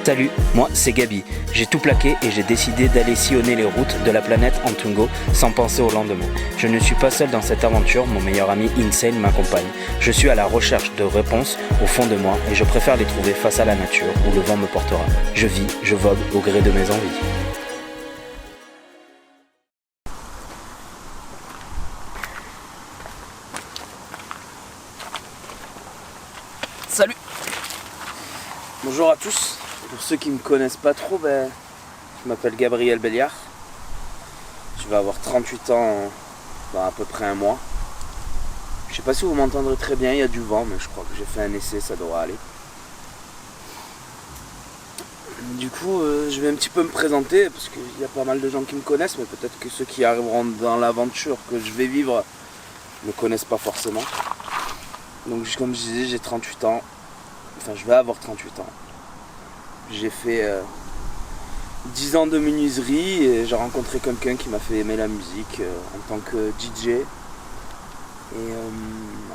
Salut, moi c'est Gabi. J'ai tout plaqué et j'ai décidé d'aller sillonner les routes de la planète Antungo sans penser au lendemain. Je ne suis pas seul dans cette aventure, mon meilleur ami Insane m'accompagne. Je suis à la recherche de réponses au fond de moi et je préfère les trouver face à la nature où le vent me portera. Je vis, je vogue au gré de mes envies. Salut! Bonjour à tous. Pour ceux qui ne me connaissent pas trop, je m'appelle Gabriel Béliard. Je vais avoir 38 ans dans à peu près un mois. Je sais pas si vous m'entendrez très bien, il y a du vent, mais je crois que j'ai fait un essai, ça devrait aller. Du coup, je vais un petit peu me présenter, parce qu'il y a pas mal de gens qui me connaissent, mais peut-être que ceux qui arriveront dans l'aventure que je vais vivre ne me connaissent pas forcément. Donc comme je disais, j'ai 38 ans. Enfin, je vais avoir 38 ans. J'ai fait 10 ans de menuiserie et j'ai rencontré quelqu'un qui m'a fait aimer la musique en tant que DJ. Et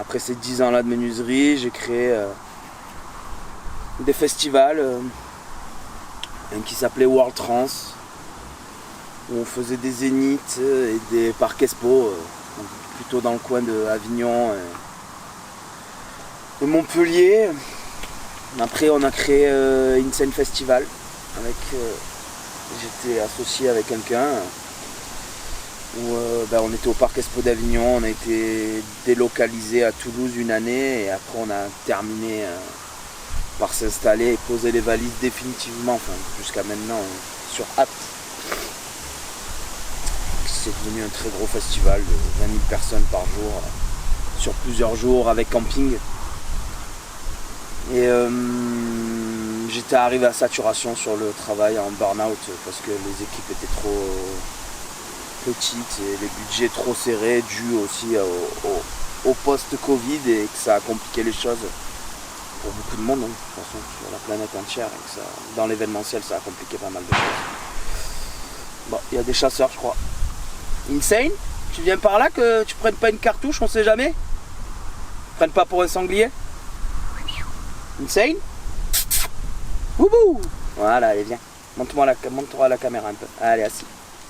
après ces 10 ans là de menuiserie, j'ai créé des festivals, un qui s'appelait World Trans, où on faisait des zéniths et des parcs expo, plutôt dans le coin de Avignon et Montpellier. Après on a créé Insane Festival, j'étais associé avec quelqu'un où on était au Parc Expo d'Avignon, on a été délocalisé à Toulouse une année et après on a terminé par s'installer et poser les valises définitivement, jusqu'à maintenant sur Apt. C'est devenu un très gros festival de 20 000 personnes par jour, sur plusieurs jours avec camping. Et j'étais arrivé à saturation sur le travail en burn-out parce que les équipes étaient trop petites et les budgets trop serrés, dû aussi au post-Covid et que ça a compliqué les choses pour beaucoup de monde, de toute façon, sur la planète entière. Et que ça, dans l'événementiel, ça a compliqué pas mal de choses. Bon, il y a des chasseurs, je crois. Insane, tu viens par là que tu prennes pas une cartouche, on sait jamais. Tu prennes pas pour un sanglier. Insane. Woubou. Voilà, allez, viens. Montre-toi à la caméra un peu. Allez, assis.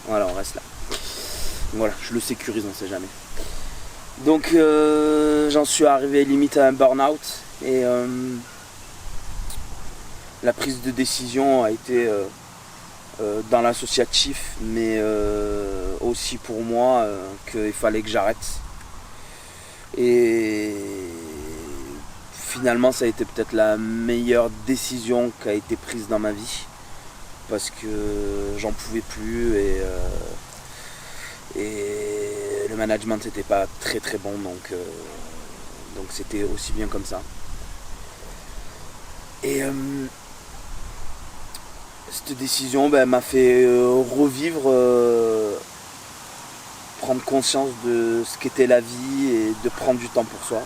Voilà, on reste là. Voilà, je le sécurise, on sait jamais. Donc, j'en suis arrivé limite à un burn-out. Et la prise de décision a été dans l'associatif, mais aussi pour moi qu'il fallait que j'arrête. Et finalement, ça a été peut-être la meilleure décision qui a été prise dans ma vie parce que j'en pouvais plus et le management n'était pas très très bon, donc c'était aussi bien comme ça. Et cette décision m'a fait revivre, prendre conscience de ce qu'était la vie et de prendre du temps pour soi.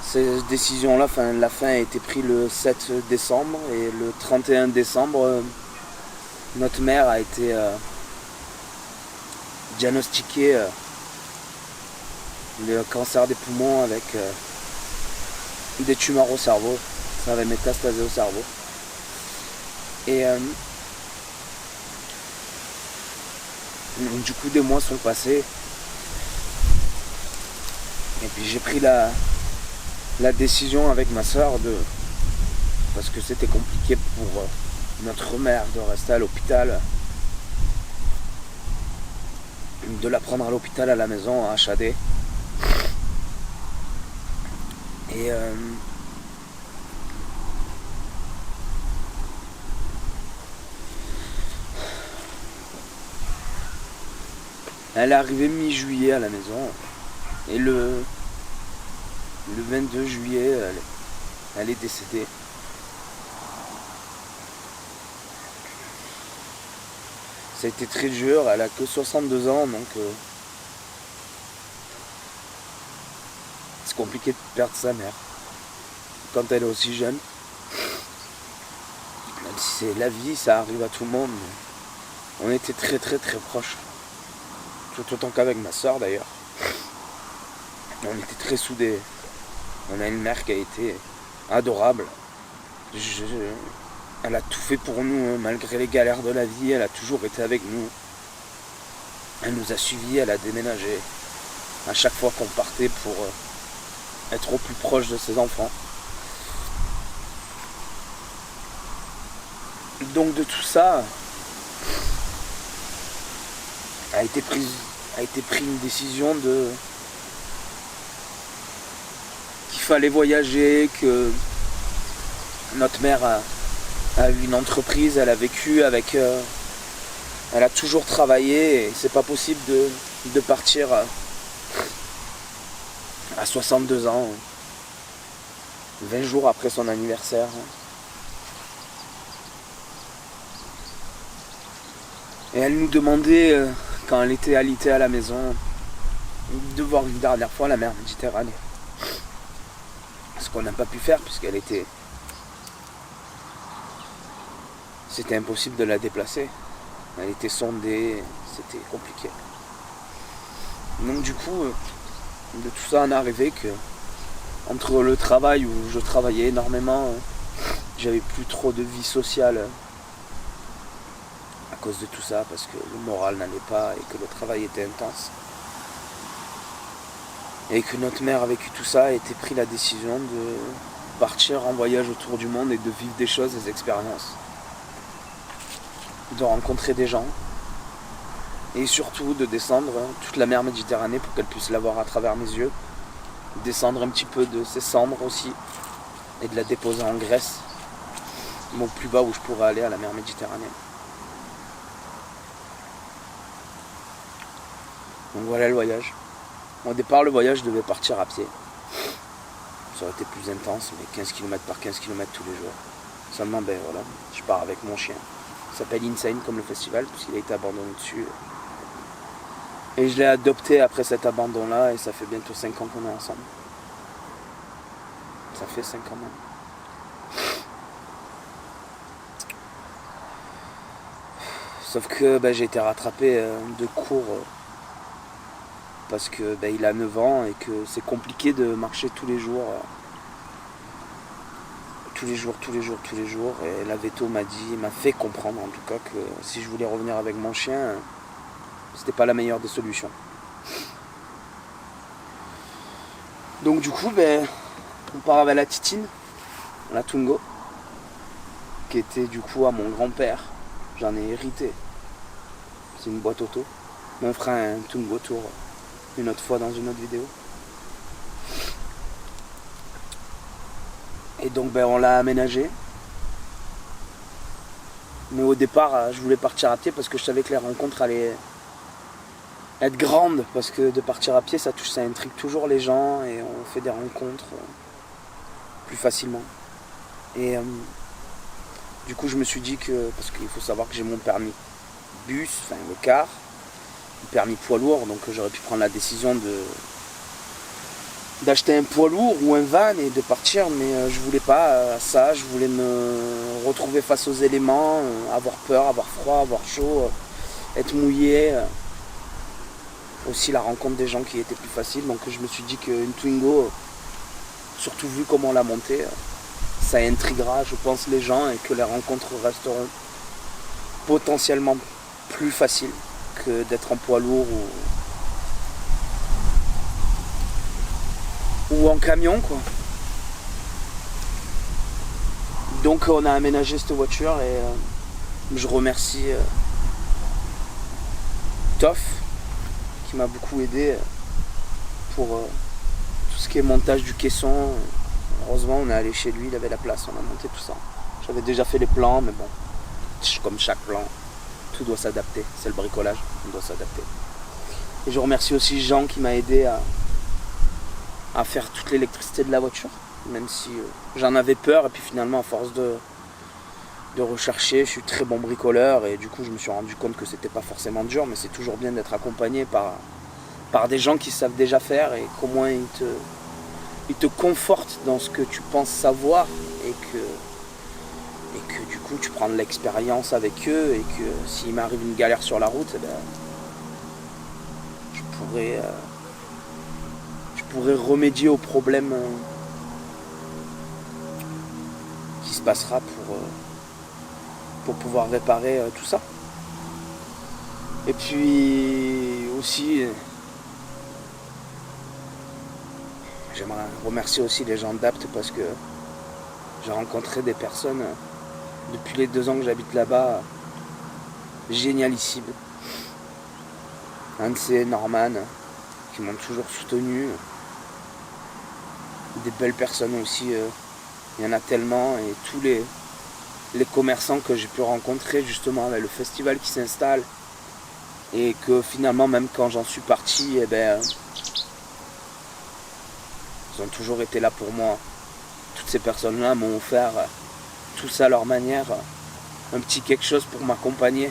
Cette décision-là, la fin a été prise le 7 décembre et le 31 décembre, notre mère a été diagnostiquée le cancer des poumons avec des tumeurs au cerveau. Ça avait métastasé au cerveau. Et du coup, des mois sont passés. Et puis j'ai pris la décision avec ma soeur parce que c'était compliqué pour notre mère de rester à l'hôpital, de la prendre à l'hôpital à la maison à HAD. Et elle est arrivée mi-juillet à la maison et le 22 juillet, elle est décédée. Ça a été très dur, elle a que 62 ans, donc c'est compliqué de perdre sa mère quand elle est aussi jeune. Même si c'est la vie, ça arrive à tout le monde. On était très très très proches. Tout autant qu'avec ma soeur d'ailleurs. On était très soudés. On a une mère qui a été adorable. Elle a tout fait pour nous, malgré les galères de la vie, elle a toujours été avec nous. Elle nous a suivis, elle a déménagé. À chaque fois qu'on partait pour être au plus proche de ses enfants. Donc de tout ça, a été pris une décision qu'il fallait voyager, que notre mère a eu une entreprise, elle a vécu avec, elle a toujours travaillé et c'est pas possible de partir à 62 ans, 20 jours après son anniversaire. Et elle nous demandait, quand elle était alitée à la maison, de voir une dernière fois la mer Méditerranée. Ce qu'on n'a pas pu faire puisqu'elle était... C'était impossible de la déplacer. Elle était sondée, c'était compliqué. Donc du coup, de tout ça en est arrivé que, entre le travail où je travaillais énormément, j'avais plus trop de vie sociale à cause de tout ça, parce que le moral n'allait pas et que le travail était intense. Et que notre mère a vécu tout ça et était pris la décision de partir en voyage autour du monde et de vivre des choses, des expériences. De rencontrer des gens. Et surtout de descendre toute la mer Méditerranée pour qu'elle puisse la voir à travers mes yeux. Descendre un petit peu de ses cendres aussi. Et de la déposer en Grèce. Au plus bas où je pourrais aller à la mer Méditerranée. Donc voilà le voyage. Au départ, le voyage devait partir à pied. Ça aurait été plus intense, mais 15 km par 15 km tous les jours. Seulement, ben voilà, je pars avec mon chien. Il s'appelle Insane comme le festival, puisqu'il a été abandonné dessus. Et je l'ai adopté après cet abandon-là, et ça fait bientôt 5 ans qu'on est ensemble. Ça fait 5 ans même. Sauf que ben, j'ai été rattrapé de cours parce que ben, il a 9 ans et que c'est compliqué de marcher tous les jours. Tous les jours. Et la veto m'a fait comprendre en tout cas que si je voulais revenir avec mon chien, c'était pas la meilleure des solutions. Donc du coup, ben, on part avec la Titine, la Twingo, qui était du coup à mon grand-père. J'en ai hérité. C'est une boîte auto. On fera un Twingo tour une autre fois dans une autre vidéo. Et donc ben, on l'a aménagé. Mais au départ, je voulais partir à pied parce que je savais que les rencontres allaient être grandes. Parce que de partir à pied, ça intrigue toujours les gens et on fait des rencontres plus facilement. Et du coup, je me suis dit que, parce qu'il faut savoir que j'ai mon permis bus, enfin le car, le permis poids lourd, donc j'aurais pu prendre la décision d'acheter un poids lourd ou un van et de partir, mais je voulais pas ça, je voulais me retrouver face aux éléments, avoir peur, avoir froid, avoir chaud, être mouillé. Aussi la rencontre des gens qui était plus facile, donc je me suis dit qu'une Twingo, surtout vu comment on l'a montée, ça intriguera, je pense, les gens et que les rencontres resteront potentiellement plus faciles que d'être en poids lourd ou en camion, quoi. Donc on a aménagé cette voiture et je remercie Toff qui m'a beaucoup aidé pour tout ce qui est montage du caisson. Heureusement on est allé chez lui, il avait la place, on a monté tout ça. J'avais déjà fait les plans, mais bon, comme chaque plan, tout doit s'adapter, c'est le bricolage, on doit s'adapter. Et je remercie aussi Jean qui m'a aidé à faire toute l'électricité de la voiture, même si j'en avais peur, et puis finalement à force de rechercher, je suis très bon bricoleur, et du coup je me suis rendu compte que c'était pas forcément dur, mais c'est toujours bien d'être accompagné par des gens qui savent déjà faire, et qu'au moins ils te confortent dans ce que tu penses savoir, et que du coup tu prends de l'expérience avec eux, et que s'il m'arrive une galère sur la route, eh ben, je pourrais remédier au problème qui se passera pour pouvoir réparer tout ça. Et puis aussi, j'aimerais remercier aussi les gens d'Apt parce que j'ai rencontré des personnes depuis les 2 ans que j'habite là-bas, génialissimes. Hans et Norman, qui m'ont toujours soutenu. Des belles personnes aussi, il y en a tellement. Et tous les commerçants que j'ai pu rencontrer justement avec le festival qui s'installe. Et que finalement, même quand j'en suis parti, ils ont toujours été là pour moi. Toutes ces personnes-là m'ont offert, tous à leur manière, un petit quelque chose pour m'accompagner.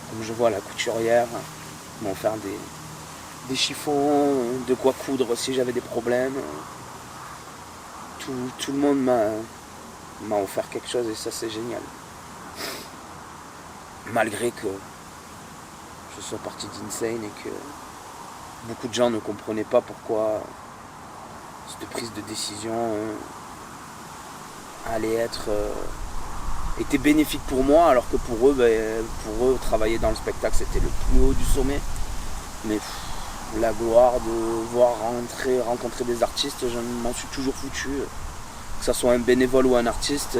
Comme je vois la couturière, ils m'ont offert des chiffons, de quoi coudre si j'avais des problèmes. Tout le monde m'a offert quelque chose et ça c'est génial. Malgré que je sois parti d'Insane et que beaucoup de gens ne comprenaient pas pourquoi cette prise de décision était bénéfique pour moi, alors que pour eux, travailler dans le spectacle c'était le plus haut du sommet. Mais la gloire de voir rencontrer des artistes, je m'en suis toujours foutu. Que ce soit un bénévole ou un artiste,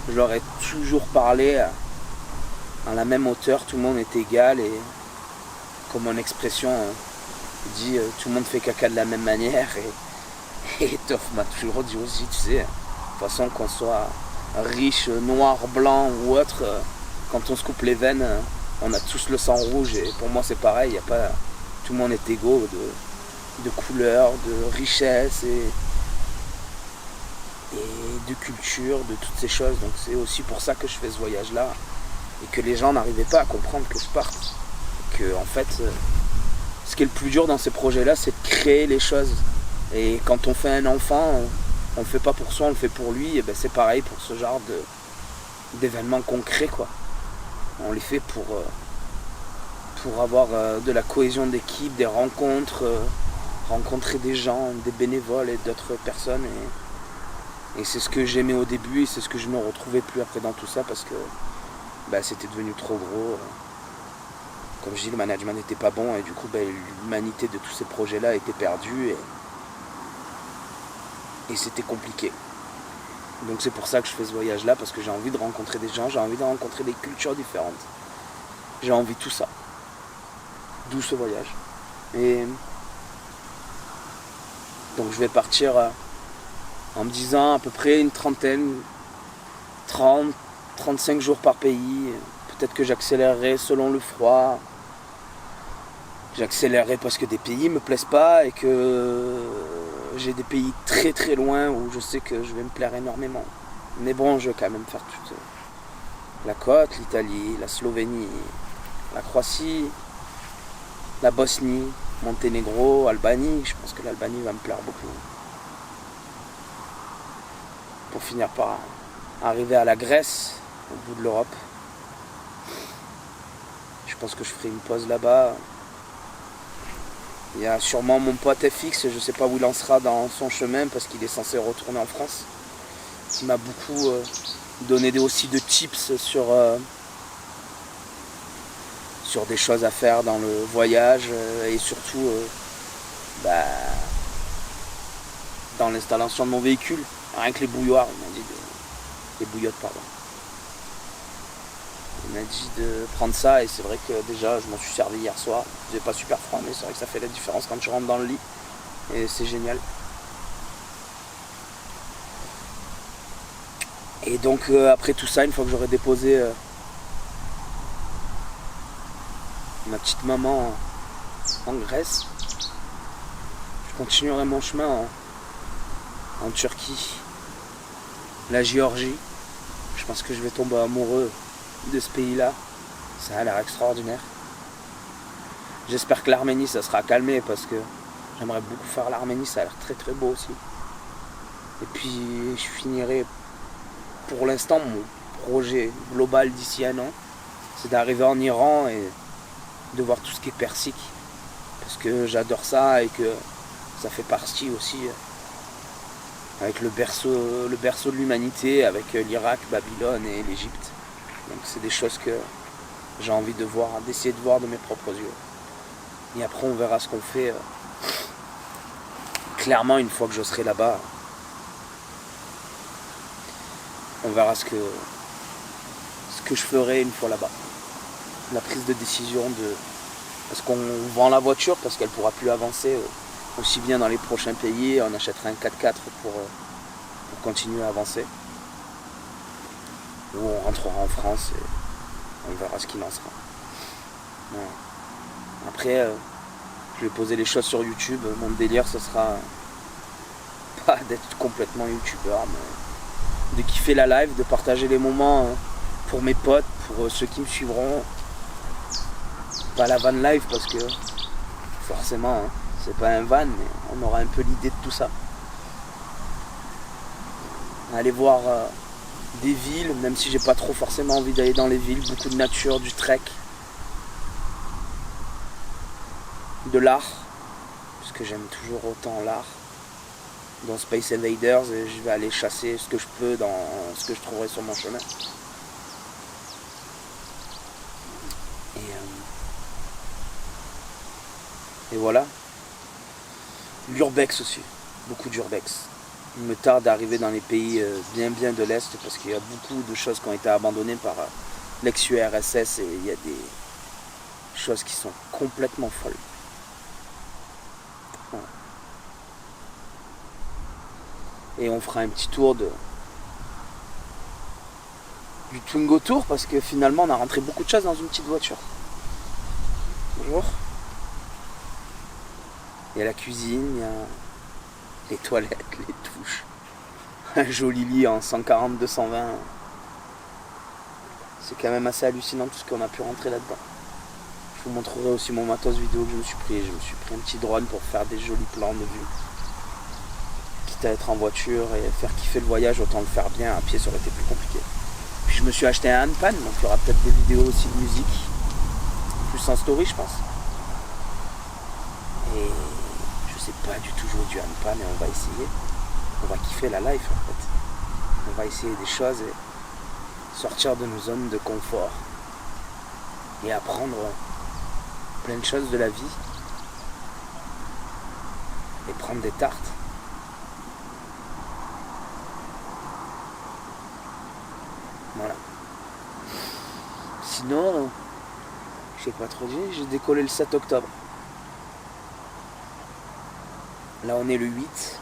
je leur ai toujours parlé à la même hauteur, tout le monde est égal et comme mon expression dit, tout le monde fait caca de la même manière et Toff m'a toujours dit aussi, tu sais, de toute façon qu'on soit riche, noir, blanc ou autre, quand on se coupe les veines, on a tous le sang rouge et pour moi c'est pareil, y a pas, tout le monde est égaux de couleur, de richesse et de culture, de toutes ces choses. Donc c'est aussi pour ça que je fais ce voyage là et que les gens n'arrivaient pas à comprendre que je parte. Que en fait, ce qui est le plus dur dans ces projets là, c'est de créer les choses. Et quand on fait un enfant, on le fait pas pour soi, on le fait pour lui. Et ben c'est pareil pour ce genre d'événements concrets quoi. On les fait pour avoir de la cohésion d'équipe, des rencontres, rencontrer des gens, des bénévoles et d'autres personnes. Et c'est ce que j'aimais au début et c'est ce que je ne retrouvais plus après dans tout ça parce que c'était devenu trop gros. Comme je dis, le management n'était pas bon et du coup l'humanité de tous ces projets-là était perdue et c'était compliqué. Donc c'est pour ça que je fais ce voyage-là, parce que j'ai envie de rencontrer des gens, j'ai envie de rencontrer des cultures différentes. J'ai envie de tout ça. D'où ce voyage. Et donc je vais partir en me disant à peu près une trentaine, 30, 35 jours par pays. Peut-être que j'accélérerai selon le froid. J'accélérerai parce que des pays me plaisent pas et que j'ai des pays très très loin où je sais que je vais me plaire énormément. Mais bon, je vais quand même faire toute la côte, l'Italie, la Slovénie, la Croatie, la Bosnie, Monténégro, Albanie. Je pense que l'Albanie va me plaire beaucoup. Pour finir par arriver à la Grèce, au bout de l'Europe. Je pense que je ferai une pause là-bas. Il y a sûrement mon pote FX, je ne sais pas où il en sera dans son chemin parce qu'il est censé retourner en France. Il m'a beaucoup donné aussi de tips sur des choses à faire dans le voyage et surtout dans l'installation de mon véhicule. Rien que les bouilloires, il m'a dit les bouillottes, pardon. Il m'a dit de prendre ça et c'est vrai que déjà je m'en suis servi hier soir. Il faisait pas super froid mais c'est vrai que ça fait la différence quand tu rentres dans le lit et c'est génial. Et donc après tout ça, une fois que j'aurai déposé ma petite maman en Grèce, je continuerai mon chemin en Turquie, la Géorgie. Je pense que je vais tomber amoureux de ce pays-là. Ça a l'air extraordinaire. J'espère que l'Arménie ça sera calmé parce que j'aimerais beaucoup faire l'Arménie, ça a l'air très très beau aussi. Et puis je finirai, pour l'instant mon projet global d'ici un an, c'est d'arriver en Iran et de voir tout ce qui est persique. Parce que j'adore ça et que ça fait partie aussi avec le berceau de l'humanité, avec l'Irak, Babylone et l'Égypte. Donc c'est des choses que j'ai envie de voir, d'essayer de voir de mes propres yeux. Et après on verra ce qu'on fait. Clairement une fois que je serai là-bas, on verra ce que je ferai une fois là-bas. La prise de décision de... Est-ce qu'on vend la voiture parce qu'elle ne pourra plus avancer aussi bien dans les prochains pays, on achètera un 4x4 pour continuer à avancer. Ou on rentrera en France et on verra ce qu'il en sera. Voilà. Après, je vais poser les choses sur YouTube. Mon délire, ce sera pas d'être complètement youtubeur, mais de kiffer la live, de partager les moments pour mes potes, pour ceux qui me suivront. Pas la van live parce que forcément c'est pas un van, mais on aura un peu l'idée de tout ça. Aller voir des villes, même si j'ai pas trop forcément envie d'aller dans les villes, beaucoup de nature, du trek, de l'art, parce que j'aime toujours autant l'art. Dans Space Invaders, et je vais aller chasser ce que je peux dans ce que je trouverai sur mon chemin. Et voilà. L'urbex aussi, beaucoup d'urbex. Il me tarde d'arriver dans les pays bien de l'Est parce qu'il y a beaucoup de choses qui ont été abandonnées par l'ex-URSS et il y a des choses qui sont complètement folles. Voilà. Et on fera un petit tour du Twingo Tour parce que finalement on a rentré beaucoup de choses dans une petite voiture. Bonjour. Il y a la cuisine, il y a les toilettes, les douches. Un joli lit en 140-220. C'est quand même assez hallucinant tout ce qu'on a pu rentrer là-dedans. Je vous montrerai aussi mon matos vidéo que je me suis pris. Je me suis pris un petit drone pour faire des jolis plans de vue. Quitte à être en voiture et faire kiffer le voyage, autant le faire bien. À pied, ça aurait été plus compliqué. Puis je me suis acheté un handpan, donc il y aura peut-être des vidéos aussi de musique. Plus en story, je pense. Et je sais pas du tout jouer du handpan, mais on va essayer. On va kiffer la life en fait. On va essayer des choses et sortir de nos zones de confort. Et apprendre plein de choses de la vie. Et prendre des tartes. Voilà. Sinon, je sais pas trop dire, j'ai décollé le 7 octobre. Là on est le 8.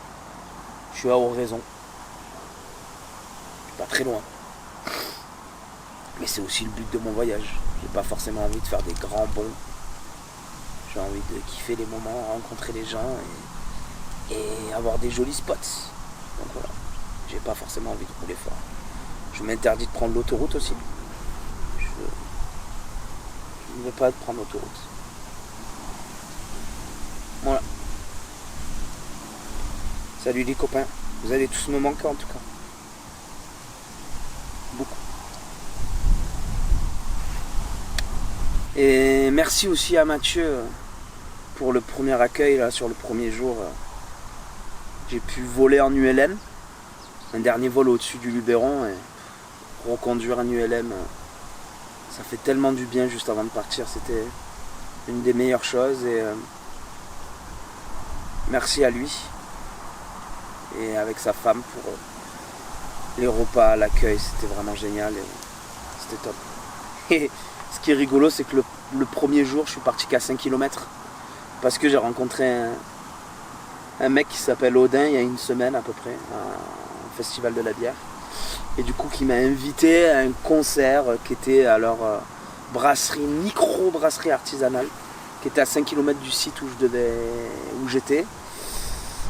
Je suis à Oraison. Je suis pas très loin. Mais c'est aussi le but de mon voyage. J'ai pas forcément envie de faire des grands bonds. J'ai envie de kiffer les moments, rencontrer les gens et avoir des jolis spots. Donc voilà. J'ai pas forcément envie de rouler fort. Je m'interdis de prendre l'autoroute aussi. Je ne veux pas prendre l'autoroute. Voilà. Salut les copains. Vous allez tous me manquer en tout cas. Beaucoup. Et merci aussi à Mathieu pour le premier accueil là, sur le premier jour. J'ai pu voler en ULM. Un dernier vol au-dessus du Luberon et reconduire un ULM. Ça fait tellement du bien juste avant de partir. C'était une des meilleures choses et merci à lui. Et avec sa femme pour les repas, l'accueil, c'était vraiment génial et c'était top. Et ce qui est rigolo, c'est que le premier jour, je suis parti qu'à 5 km parce que j'ai rencontré un mec qui s'appelle Odin il y a une semaine à peu près, au Festival de la bière. Et du coup, qui m'a invité à un concert qui était à leur micro-brasserie artisanale, qui était à 5 km du site où j'étais.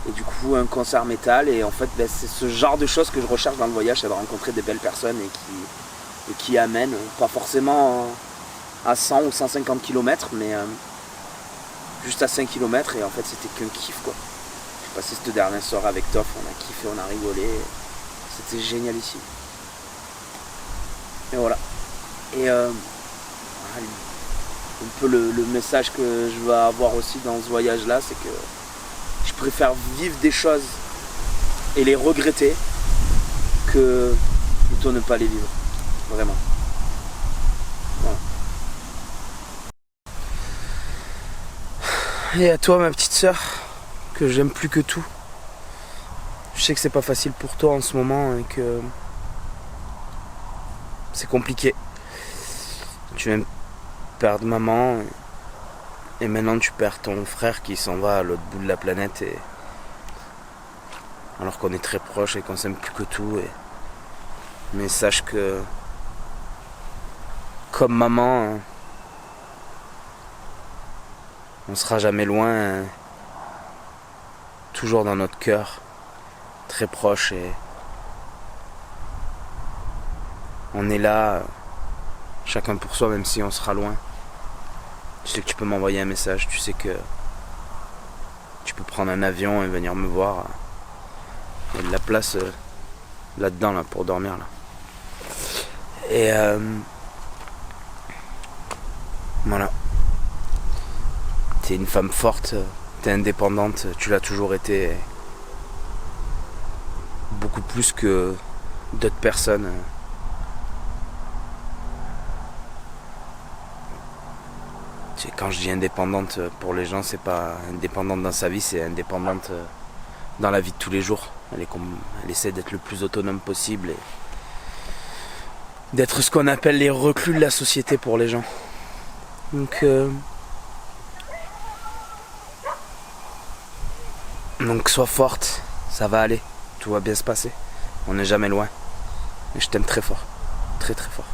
Et du coup un concert métal et en fait c'est ce genre de choses que je recherche dans le voyage, c'est de rencontrer des belles personnes et qui amènent, pas forcément à 100 ou 150 km mais juste à 5 km et en fait c'était qu'un kiff quoi. J'ai passé cette dernière soirée avec Toff, on a kiffé, on a rigolé, c'était génial ici. Et voilà. Et un peu le message que je vais avoir aussi dans ce voyage là, c'est que je préfère vivre des choses et les regretter que plutôt ne pas les vivre. Vraiment. Et à toi, ma petite sœur, que j'aime plus que tout. Je sais que c'est pas facile pour toi en ce moment et que c'est compliqué. Tu viens de perdre maman et maintenant tu perds ton frère qui s'en va à l'autre bout de la planète et alors qu'on est très proches et qu'on s'aime plus que tout. Mais sache que comme maman, on sera jamais loin, toujours dans notre cœur, très proche et on est là, chacun pour soi, même si on sera loin. Tu sais que tu peux m'envoyer un message, tu sais que tu peux prendre un avion et venir me voir. Il y a de la place là-dedans là, pour dormir là. Et voilà. T'es une femme forte, t'es indépendante, tu l'as toujours été. Beaucoup plus que d'autres personnes. Quand je dis indépendante pour les gens, c'est pas indépendante dans sa vie, c'est indépendante dans la vie de tous les jours. Elle essaie d'être le plus autonome possible et d'être ce qu'on appelle les reclus de la société pour les gens. Donc sois forte, ça va aller, tout va bien se passer. On n'est jamais loin. Et je t'aime très fort, très très fort.